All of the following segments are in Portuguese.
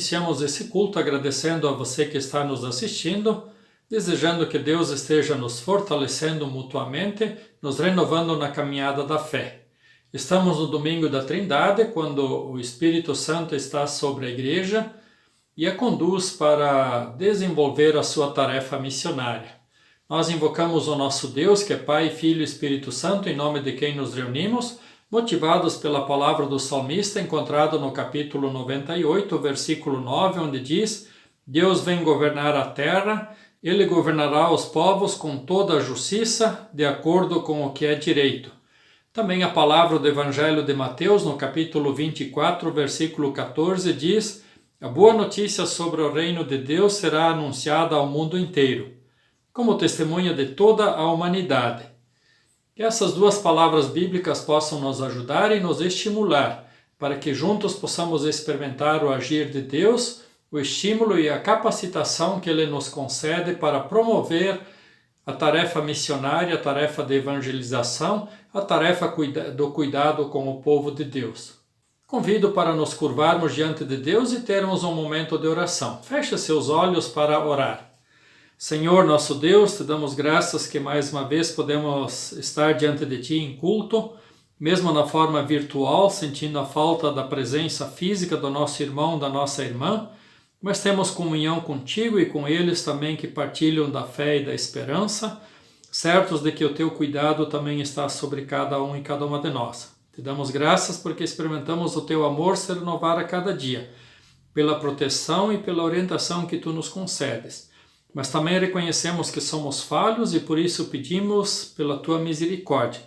iniciamos esse culto agradecendo a você que está nos assistindo, desejando que Deus esteja nos fortalecendo mutuamente, nos renovando na caminhada da fé. Estamos no domingo da Trindade, quando o Espírito Santo está sobre a igreja e a conduz para desenvolver a sua tarefa missionária. Nós invocamos o nosso Deus, que é Pai, Filho e Espírito Santo, em nome de quem nos reunimos, motivados pela palavra do salmista encontrada no capítulo 98, versículo 9, onde diz: Deus vem governar a terra, Ele governará os povos com toda a justiça, de acordo com o que é direito. Também a palavra do Evangelho de Mateus, no capítulo 24, versículo 14, diz: a boa notícia sobre o reino de Deus será anunciada ao mundo inteiro, como testemunha de toda a humanidade. Que essas duas palavras bíblicas possam nos ajudar e nos estimular, para que juntos possamos experimentar o agir de Deus, o estímulo e a capacitação que Ele nos concede para promover a tarefa missionária, a tarefa de evangelização, a tarefa do cuidado com o povo de Deus. Convido para nos curvarmos diante de Deus e termos um momento de oração. Feche seus olhos para orar. Senhor, nosso Deus, te damos graças que mais uma vez podemos estar diante de Ti em culto, mesmo na forma virtual, sentindo a falta da presença física do nosso irmão, da nossa irmã, mas temos comunhão contigo e com eles também que partilham da fé e da esperança, certos de que o Teu cuidado também está sobre cada um e cada uma de nós. Te damos graças porque experimentamos o Teu amor se renovar a cada dia, pela proteção e pela orientação que Tu nos concedes. Mas também reconhecemos que somos falhos e por isso pedimos pela Tua misericórdia.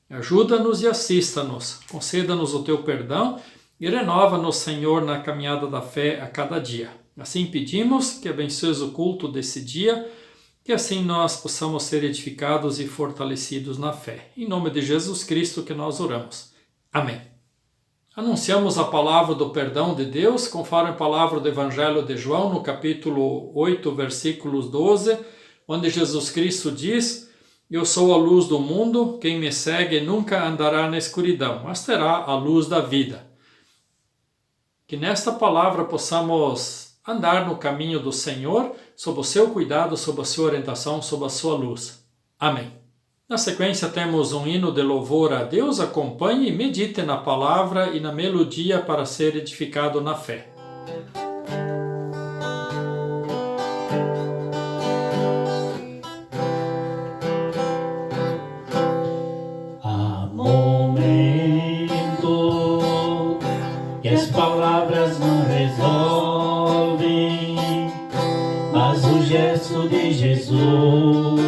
Ajuda-nos e assista-nos, conceda-nos o Teu perdão e renova-nos, Senhor, na caminhada da fé a cada dia. Assim pedimos que abençoes o culto desse dia, que assim nós possamos ser edificados e fortalecidos na fé. Em nome de Jesus Cristo que nós oramos. Amém. Anunciamos a palavra do perdão de Deus, conforme a palavra do Evangelho de João, no capítulo 8, versículos 12, onde Jesus Cristo diz: eu sou a luz do mundo, quem me segue nunca andará na escuridão, mas terá a luz da vida. Que nesta palavra possamos andar no caminho do Senhor, sob o seu cuidado, sob a sua orientação, sob a sua luz. Amém. Na sequência temos um hino de louvor a Deus. Acompanhe e medite na palavra e na melodia para ser edificado na fé. Há momentos que as palavras não resolvem, mas o gesto de Jesus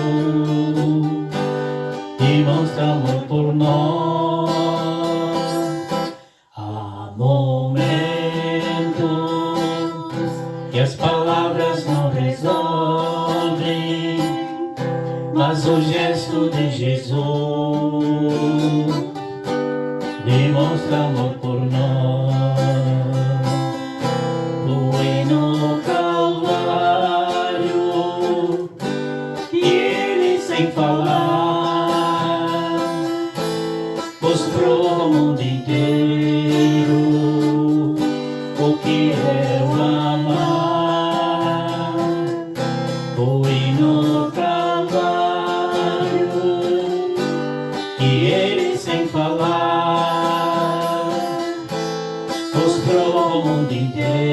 demonstra amor por nós. Há momentos que as palavras não resolvem, mas o gesto de Jesus demonstra amor por nós. Foi no Calvário que Ele, sem falar, mostrou ao mundo inteiro o que é o amar. Foi no Calvário que Ele, sem falar, mostrou ao mundo inteiro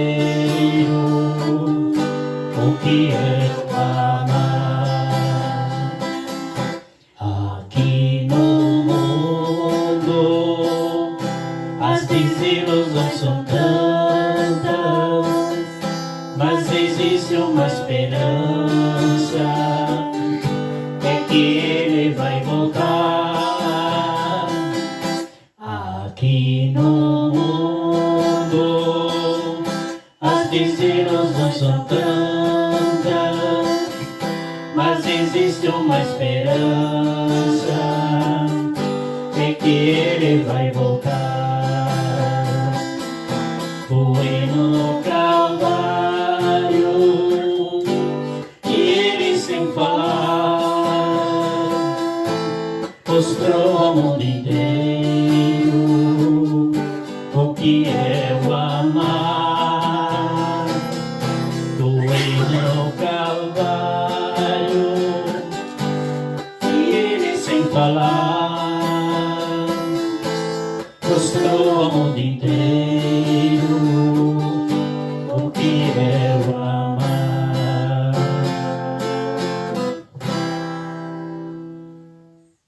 o que é o amar. Aqui no mundo as desilusões são tantas, mas existe uma esperança, é que Ele vai voltar. Aqui no mundo as desilusões são tantas, mas existe uma esperança, é que Ele vai voltar. Foi no Calvário que Ele, sem falar, mostrou ao mundo inteiro o que é o amar. mostrou ao mundo inteiro o que é o amar.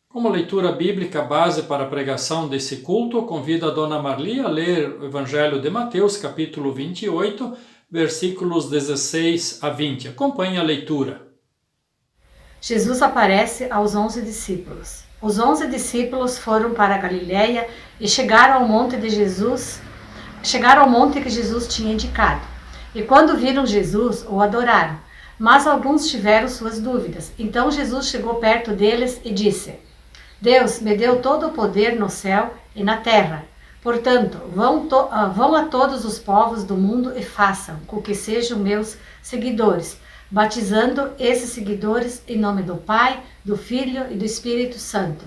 Como leitura bíblica base para a pregação desse culto, convido a Dona Marli a ler o Evangelho de Mateus, capítulo 28, versículos 16 a 20. Acompanhe a leitura. Jesus aparece aos 11 discípulos. Os 11 discípulos foram para a Galiléia e chegaram ao monte que Jesus tinha indicado. E quando viram Jesus, o adoraram. Mas alguns tiveram suas dúvidas. Então Jesus chegou perto deles e disse: Deus me deu todo o poder no céu e na terra. Portanto, vão a todos os povos do mundo e façam com que sejam meus seguidores, batizando esses seguidores em nome do Pai, do Filho e do Espírito Santo,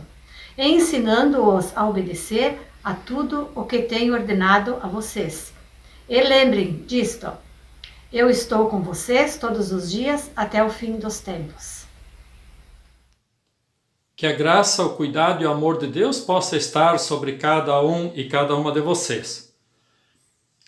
e ensinando-os a obedecer a tudo o que tenho ordenado a vocês. E lembrem disto: eu estou com vocês todos os dias até o fim dos tempos. Que a graça, o cuidado e o amor de Deus possa estar sobre cada um e cada uma de vocês.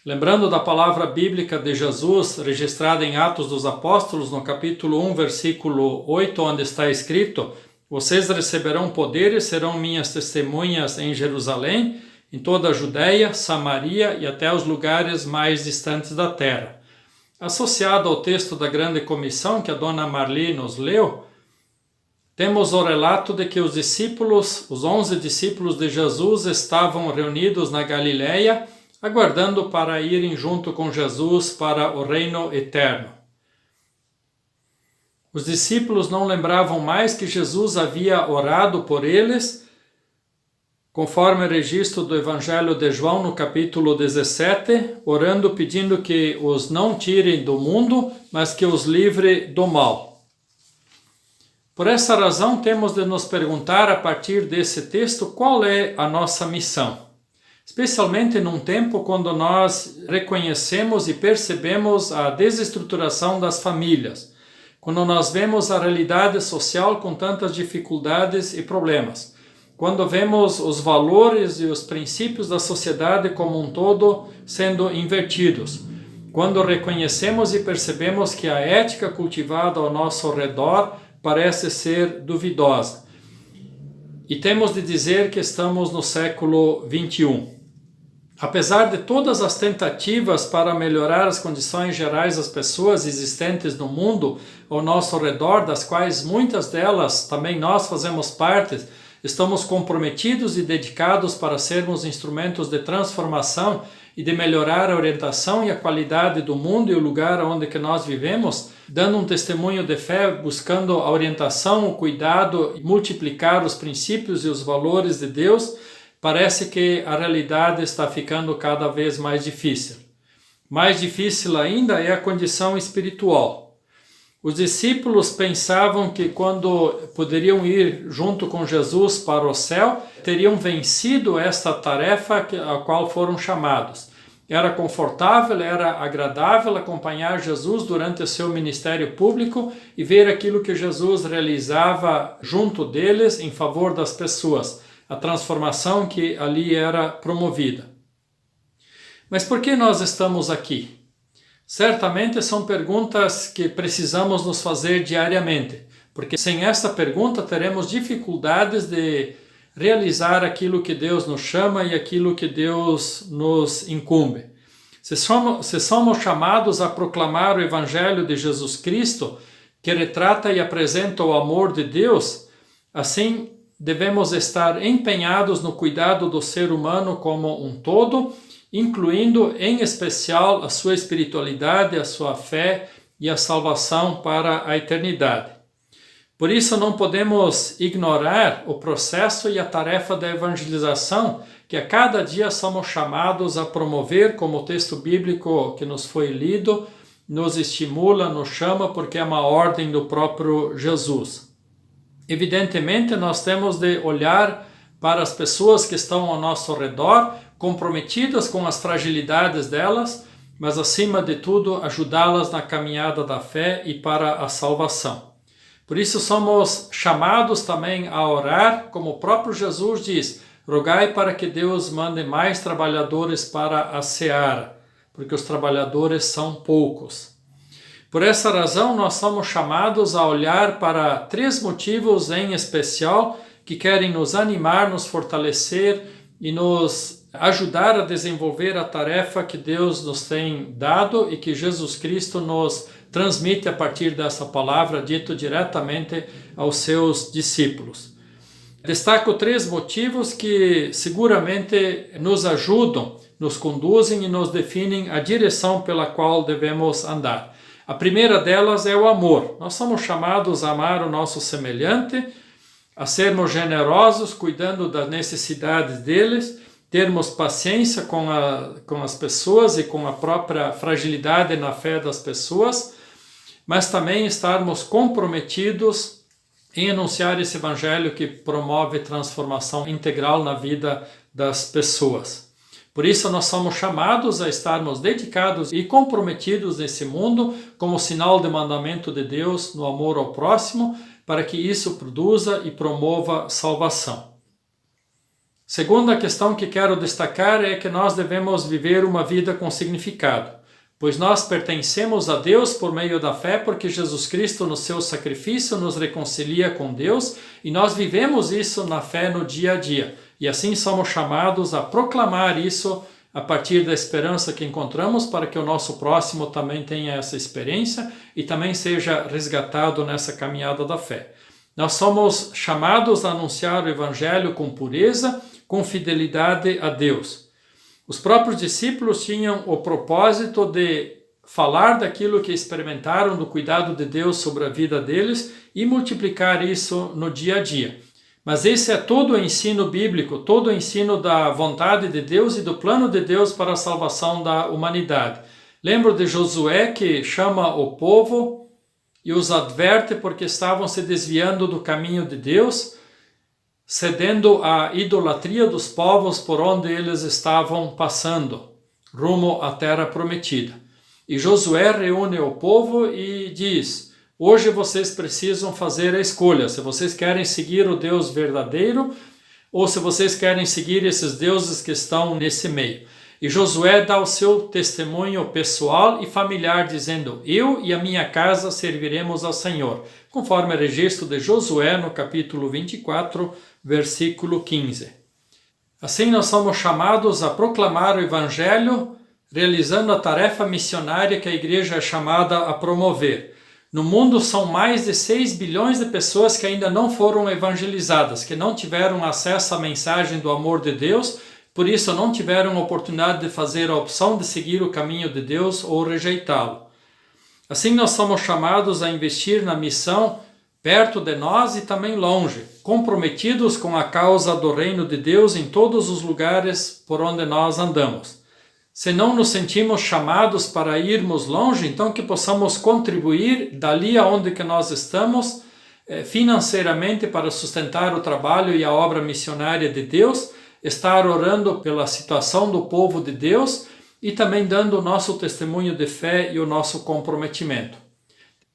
Lembrando da palavra bíblica de Jesus, registrada em Atos dos Apóstolos, no capítulo 1, versículo 8, onde está escrito: vocês receberão poder e serão minhas testemunhas em Jerusalém, em toda a Judéia, Samaria e até os lugares mais distantes da terra. Associado ao texto da grande comissão que a Dona Marli nos leu, temos o relato de que os 11 discípulos de Jesus estavam reunidos na Galiléia, aguardando para irem junto com Jesus para o reino eterno. Os discípulos não lembravam mais que Jesus havia orado por eles, conforme o registro do Evangelho de João no capítulo 17, orando pedindo que os não tirem do mundo, mas que os livre do mal. Por essa razão, temos de nos perguntar a partir desse texto qual é a nossa missão. Especialmente num tempo quando nós reconhecemos e percebemos a desestruturação das famílias, quando nós vemos a realidade social com tantas dificuldades e problemas, quando vemos os valores e os princípios da sociedade como um todo sendo invertidos, quando reconhecemos e percebemos que a ética cultivada ao nosso redor parece ser duvidosa. E temos de dizer que estamos no século XXI. Apesar de todas as tentativas para melhorar as condições gerais das pessoas existentes no mundo ao nosso redor, das quais muitas delas, também nós fazemos parte, estamos comprometidos e dedicados para sermos instrumentos de transformação e de melhorar a orientação e a qualidade do mundo e o lugar onde que nós vivemos, dando um testemunho de fé, buscando a orientação, o cuidado e multiplicar os princípios e os valores de Deus, parece que a realidade está ficando cada vez mais difícil. Mais difícil ainda é a condição espiritual. Os discípulos pensavam que quando poderiam ir junto com Jesus para o céu, teriam vencido esta tarefa a qual foram chamados. Era confortável, era agradável acompanhar Jesus durante o seu ministério público e ver aquilo que Jesus realizava junto deles em favor das pessoas, a transformação que ali era promovida. Mas por que nós estamos aqui? Certamente são perguntas que precisamos nos fazer diariamente, porque sem esta pergunta teremos dificuldades de realizar aquilo que Deus nos chama e aquilo que Deus nos incumbe. Se somos chamados a proclamar o Evangelho de Jesus Cristo, que retrata e apresenta o amor de Deus, assim devemos estar empenhados no cuidado do ser humano como um todo, incluindo em especial a sua espiritualidade, a sua fé e a salvação para a eternidade. Por isso não podemos ignorar o processo e a tarefa da evangelização que a cada dia somos chamados a promover, como o texto bíblico que nos foi lido nos estimula, nos chama, porque é uma ordem do próprio Jesus. Evidentemente, nós temos de olhar para as pessoas que estão ao nosso redor, comprometidas com as fragilidades delas, mas acima de tudo ajudá-las na caminhada da fé e para a salvação. Por isso somos chamados também a orar, como o próprio Jesus diz, rogai para que Deus mande mais trabalhadores para a seara, porque os trabalhadores são poucos. Por essa razão, nós somos chamados a olhar para 3 motivos em especial que querem nos animar, nos fortalecer e nos ajudar a desenvolver a tarefa que Deus nos tem dado e que Jesus Cristo nos transmite a partir dessa palavra, dito diretamente aos seus discípulos. Destaco 3 motivos que seguramente nos ajudam, nos conduzem e nos definem a direção pela qual devemos andar. A primeira delas é o amor. Nós somos chamados a amar o nosso semelhante, a sermos generosos, cuidando das necessidades deles, termos paciência com as pessoas e com a própria fragilidade na fé das pessoas, mas também estarmos comprometidos em anunciar esse evangelho que promove transformação integral na vida das pessoas. Por isso nós somos chamados a estarmos dedicados e comprometidos nesse mundo como sinal de mandamento de Deus no amor ao próximo, para que isso produza e promova salvação. Segunda questão que quero destacar é que nós devemos viver uma vida com significado, pois nós pertencemos a Deus por meio da fé, porque Jesus Cristo no seu sacrifício nos reconcilia com Deus e nós vivemos isso na fé no dia a dia. E assim somos chamados a proclamar isso a partir da esperança que encontramos para que o nosso próximo também tenha essa experiência e também seja resgatado nessa caminhada da fé. Nós somos chamados a anunciar o Evangelho com pureza, com fidelidade a Deus. Os próprios discípulos tinham o propósito de falar daquilo que experimentaram do cuidado de Deus sobre a vida deles e multiplicar isso no dia a dia. Mas esse é todo o ensino bíblico, todo o ensino da vontade de Deus e do plano de Deus para a salvação da humanidade. Lembro de Josué, que chama o povo e os adverte porque estavam se desviando do caminho de Deus, cedendo à idolatria dos povos por onde eles estavam passando, rumo à terra prometida. E Josué reúne o povo e diz: hoje vocês precisam fazer a escolha, se vocês querem seguir o Deus verdadeiro ou se vocês querem seguir esses deuses que estão nesse meio. E Josué dá o seu testemunho pessoal e familiar, dizendo: eu e a minha casa serviremos ao Senhor, conforme o registro de Josué no capítulo 24, versículo 15. Assim nós somos chamados a proclamar o Evangelho, realizando a tarefa missionária que a igreja é chamada a promover. No mundo são mais de 6 bilhões de pessoas que ainda não foram evangelizadas, que não tiveram acesso à mensagem do amor de Deus, por isso não tiveram oportunidade de fazer a opção de seguir o caminho de Deus ou rejeitá-lo. Assim nós somos chamados a investir na missão perto de nós e também longe, comprometidos com a causa do reino de Deus em todos os lugares por onde nós andamos. Se não nos sentimos chamados para irmos longe, então que possamos contribuir dali aonde que nós estamos financeiramente para sustentar o trabalho e a obra missionária de Deus, estar orando pela situação do povo de Deus e também dando o nosso testemunho de fé e o nosso comprometimento.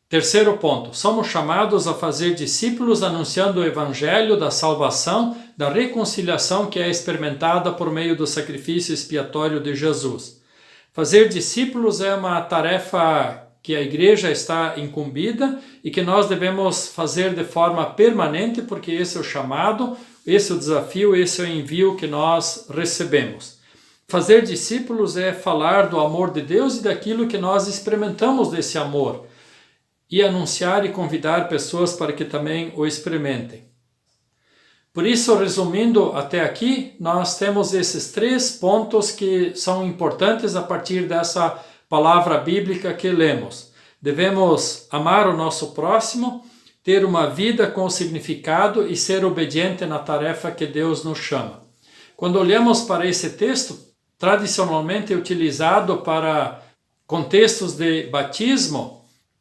Terceiro ponto, somos chamados a fazer discípulos anunciando o Evangelho da salvação, da reconciliação que é experimentada por meio do sacrifício expiatório de Jesus. Fazer discípulos é uma tarefa que a igreja está incumbida e que nós devemos fazer de forma permanente, porque esse é o chamado, esse é o desafio, esse é o envio que nós recebemos. Fazer discípulos é falar do amor de Deus e daquilo que nós experimentamos desse amor, e anunciar e convidar pessoas para que também o experimentem. Por isso, resumindo até aqui, nós temos esses 3 pontos que são importantes a partir dessa palavra bíblica que lemos. Devemos amar o nosso próximo, ter uma vida com significado e ser obediente na tarefa que Deus nos chama. Quando olhamos para esse texto, tradicionalmente utilizado para contextos de batismo,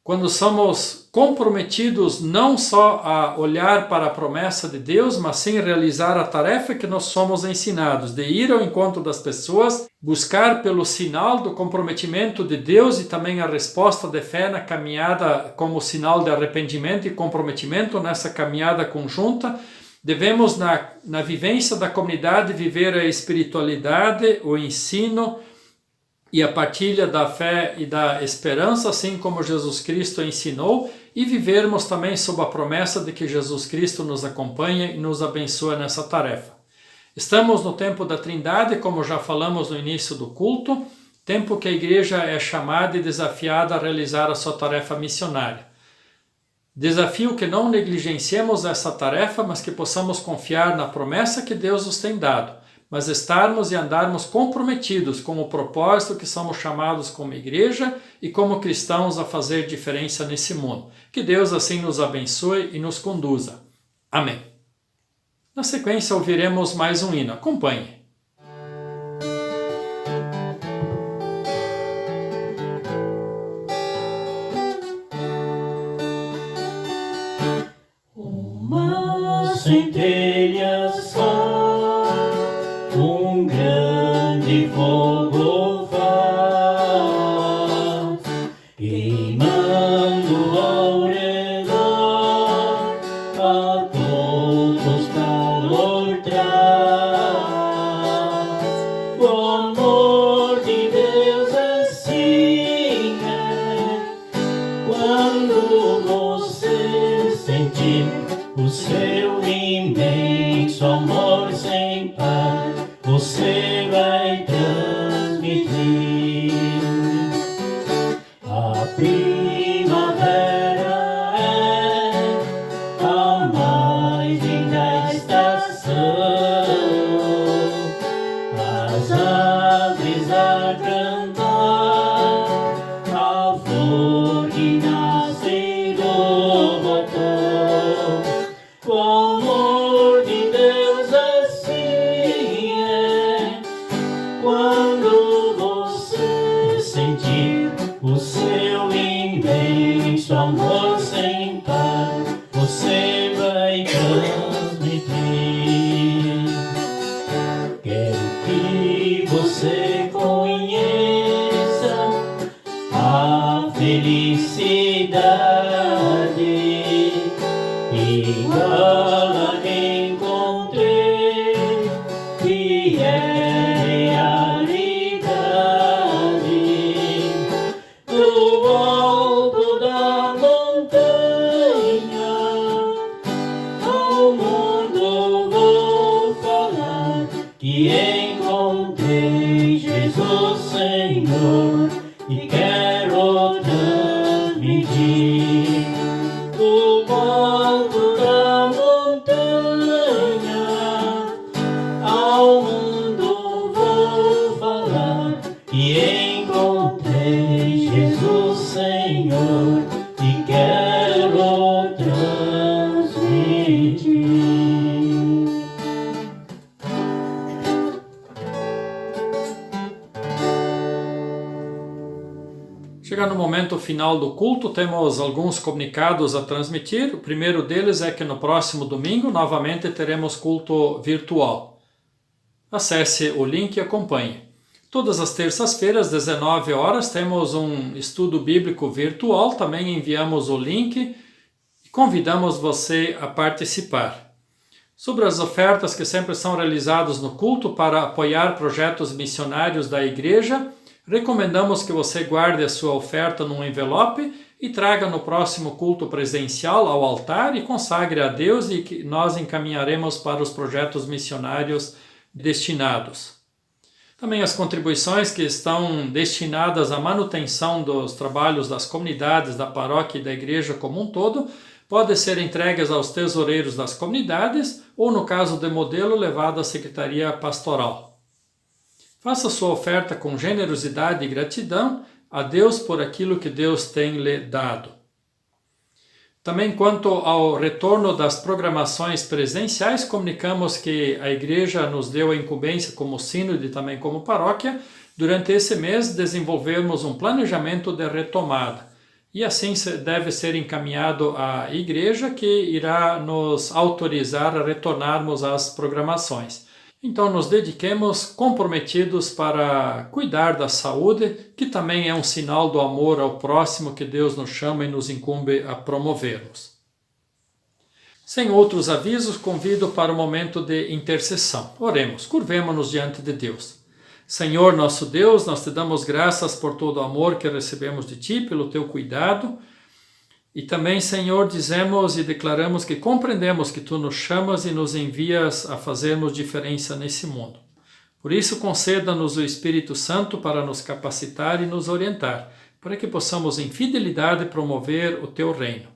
quando somos comprometidos não só a olhar para a promessa de Deus, mas sim realizar a tarefa que nós somos ensinados, de ir ao encontro das pessoas, buscar pelo sinal do comprometimento de Deus e também a resposta de fé na caminhada como sinal de arrependimento e comprometimento nessa caminhada conjunta, Devemos, na vivência da comunidade, viver a espiritualidade, o ensino e a partilha da fé e da esperança, assim como Jesus Cristo ensinou, e vivermos também sob a promessa de que Jesus Cristo nos acompanha e nos abençoa nessa tarefa. Estamos no tempo da Trindade, como já falamos no início do culto, tempo que a igreja é chamada e desafiada a realizar a sua tarefa missionária. Desafio que não negligenciemos essa tarefa, mas que possamos confiar na promessa que Deus nos tem dado, mas estarmos e andarmos comprometidos com o propósito que somos chamados como igreja e como cristãos a fazer diferença nesse mundo. Que Deus assim nos abençoe e nos conduza. Amém. Na sequência ouviremos mais um hino. Acompanhe. Centelha só, grande fogo faz, queimando ao redor, a todos calor traz. O amor de Deus assim é, quando você sentir o seu imenso amor sem par, você vai transmitir. A primavera é a mais linda estação, as aves a cantar, a flor que nasce do botão. O amor de Deus assim é, quando você sentir o seu imenso amor sem par, você vai transmitir. Quero que você conheça a felicidade igual a que encontrei, que é realidade. Do alto da montanha ao mundo vou falar, que encontrei Jesus Senhor e quero transmitir. Do alto da montanha ao mundo vou falar, que encontrei Jesus Senhor e quero transmitir. Chegando no momento final do culto, temos alguns comunicados a transmitir. O primeiro deles é que no próximo domingo, novamente, teremos culto virtual. Acesse o link e acompanhe. Todas as terças-feiras, 19 horas, temos um estudo bíblico virtual. Também enviamos o link e convidamos você a participar. Sobre as ofertas que sempre são realizadas no culto para apoiar projetos missionários da igreja, recomendamos que você guarde a sua oferta num envelope e traga no próximo culto presencial ao altar e consagre a Deus, e que nós encaminharemos para os projetos missionários destinados. Também as contribuições que estão destinadas à manutenção dos trabalhos das comunidades, da paróquia e da igreja como um todo, podem ser entregues aos tesoureiros das comunidades ou, no caso de modelo, levado à Secretaria Pastoral. Faça sua oferta com generosidade e gratidão a Deus por aquilo que Deus tem lhe dado. Também quanto ao retorno das programações presenciais, comunicamos que a igreja nos deu a incumbência como sínode e também como paróquia, durante esse mês desenvolvermos um planejamento de retomada. E assim deve ser encaminhado à igreja, que irá nos autorizar a retornarmos às programações. Então nos dediquemos comprometidos para cuidar da saúde, que também é um sinal do amor ao próximo que Deus nos chama e nos incumbe a promovermos. Sem outros avisos, convido para o momento de intercessão. Oremos, curvemo-nos diante de Deus. Senhor nosso Deus, nós te damos graças por todo o amor que recebemos de Ti, pelo Teu cuidado. E também, Senhor, dizemos e declaramos que compreendemos que Tu nos chamas e nos envias a fazermos diferença nesse mundo. Por isso, conceda-nos o Espírito Santo para nos capacitar e nos orientar, para que possamos em fidelidade promover o Teu reino.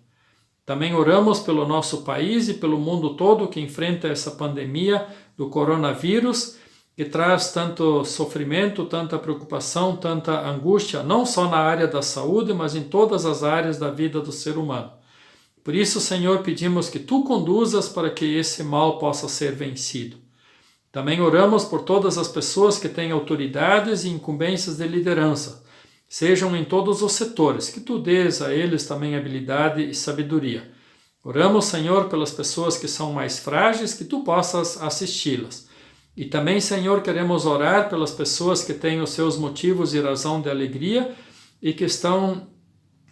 Também oramos pelo nosso país e pelo mundo todo que enfrenta essa pandemia do coronavírus, que traz tanto sofrimento, tanta preocupação, tanta angústia, não só na área da saúde, mas em todas as áreas da vida do ser humano. Por isso, Senhor, pedimos que Tu conduzas para que esse mal possa ser vencido. Também oramos por todas as pessoas que têm autoridades e incumbências de liderança, sejam em todos os setores, que Tu dês a eles também habilidade e sabedoria. Oramos, Senhor, pelas pessoas que são mais frágeis, que Tu possas assisti-las. E também, Senhor, queremos orar pelas pessoas que têm os seus motivos e razão de alegria e que estão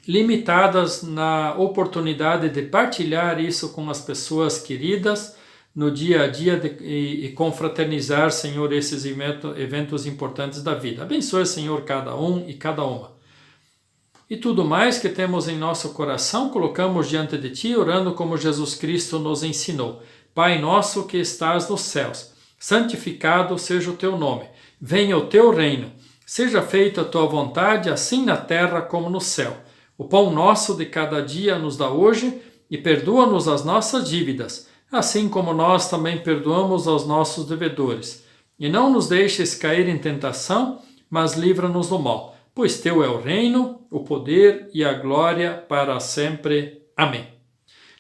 limitadas na oportunidade de partilhar isso com as pessoas queridas no dia a dia e confraternizar, Senhor, esses eventos importantes da vida. Abençoe, Senhor, cada um e cada uma. E tudo mais que temos em nosso coração, colocamos diante de Ti, orando como Jesus Cristo nos ensinou. Pai nosso que estás nos céus, santificado seja o Teu nome. Venha o Teu reino. Seja feita a Tua vontade, assim na terra como no céu. O pão nosso de cada dia nos dá hoje e perdoa-nos as nossas dívidas, assim como nós também perdoamos aos nossos devedores. E não nos deixes cair em tentação, mas livra-nos do mal, pois Teu é o reino, o poder e a glória para sempre. Amém.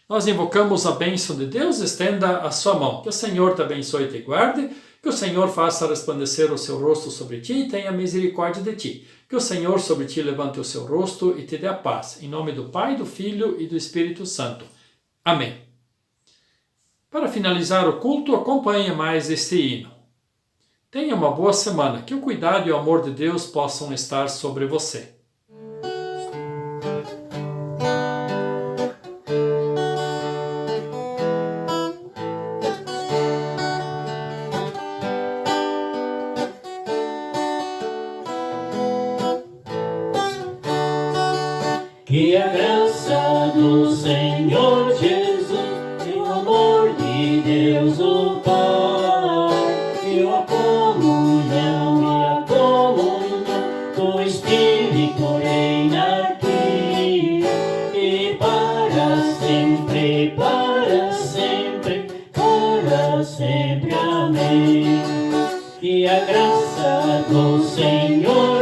Nós invocamos a bênção de Deus, estenda a sua mão. Que o Senhor te abençoe e te guarde, que o Senhor faça resplandecer o seu rosto sobre ti e tenha misericórdia de ti. Que o Senhor sobre ti levante o seu rosto e te dê a paz. Em nome do Pai, do Filho e do Espírito Santo. Amém. Para finalizar o culto, acompanhe mais este hino. Tenha uma boa semana, que o cuidado e o amor de Deus possam estar sobre você. Que a graça do Senhor Jesus e o amor de Deus o Pai e a comunhão do Espírito reina aqui e para sempre, para sempre, para sempre. Amém. Que a graça do Senhor